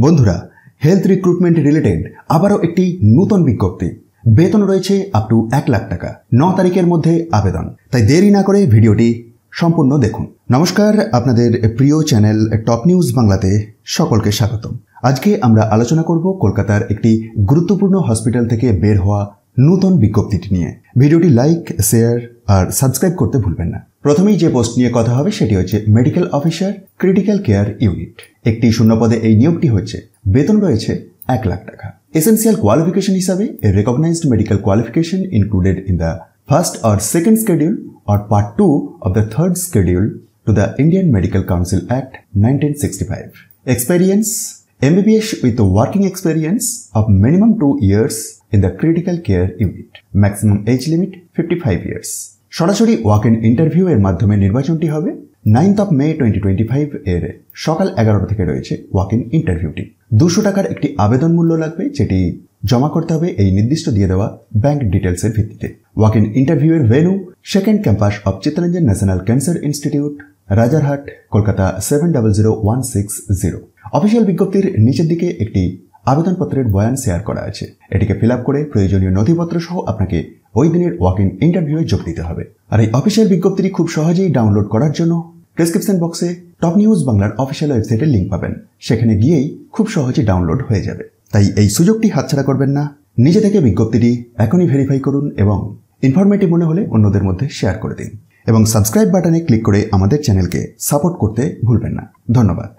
বন্ধুরা, health recruitment related আবারও একটি নতুন বিজ্ঞপ্তি। বেতন রয়েছে আপ টু 1 লাখ টাকা। 9 তারিখের মধ্যে আবেদন। তাই দেরি না করে ভিডিওটি সম্পূর্ণ দেখুন। নমস্কার, আপনাদের প্রিয় চ্যানেল টপ নিউজ বাংলাতে সকলকে স্বাগতম। আজকে আমরা আলোচনা করব কলকাতার একটি গুরুত্বপূর্ণ হসপিটাল থেকে বের হওয়া নতুন বিজ্ঞপ্তিটি নিয়ে। ভিডিওটি লাইক, শেয়ার আর সাবস্ক্রাইব করতে ভুলবেন না। প্রথমেই যে পোস্ট নিয়ে কথা হবে সেটি হচ্ছে medical officer, critical care unit. একটি শূন্য পদে এই নিয়োগটি হচ্ছে। বেতন রয়েছে 1 লাখ টাকা। এসেন্সিয়াল কোয়ালিফিকেশন হিসাবে এ recognized medical qualification included in the first or second schedule or part 2 of the third schedule to the Indian Medical Council Act 1965. Experience: MBBS with a working experience of minimum 2 years in the critical care unit. Maximum age limit 55 years. সরাসরি walk in interview এর মাধ্যমে নির্বাচনটি হবে। 9th of May 2025 এর সকাল 11টা থেকে রয়েছে walk in ইন্টারভিউটি। 200 টাকার একটি আবেদন মূল্য লাগবে, যেটি জমা করতে হবে এই নির্দিষ্ট দিয়ে দেওয়া ব্যাংক ডিটেলসের ভিত্তিতে। ওয়াক ইন ইন্টারভিউ এর venue second campus of Chittaranjan national cancer institute, Rajarhat, Kolkata 700160। Official বিজ্ঞপ্তির নিচের দিকে একটি আবেদনপত্রের বয়ান শেয়ার করা আছে। এটিকে ফিল আপ করে প্রয়োজনীয় নথিপত্র সহ আপনাকে ওই দিনের ওয়াক ইন ইন্টারভিউয়ে যোগ দিতে হবে। আর এই অফিসিয়াল বিজ্ঞপ্তিটি খুব সহজেই ডাউনলোড করার জন্য ডেসক্রিপশন বক্সে টপ নিউজ বাংলার অফিসিয়াল ওয়েবসাইটের লিঙ্ক পাবেন। সেখানে গিয়েই খুব সহজেই ডাউনলোড হয়ে যাবে। তাই এই সুযোগটি হাতছাড়া করবেন না। নিজে থেকে বিজ্ঞপ্তিটি এখনই ভেরিফাই করুন এবং ইনফরমেটিভ মনে হলে অন্যদের মধ্যে শেয়ার করে দিন। এবং সাবস্ক্রাইব বাটনে ক্লিক করে আমাদের চ্যানেলকে সাপোর্ট করতে ভুলবেন না। ধন্যবাদ।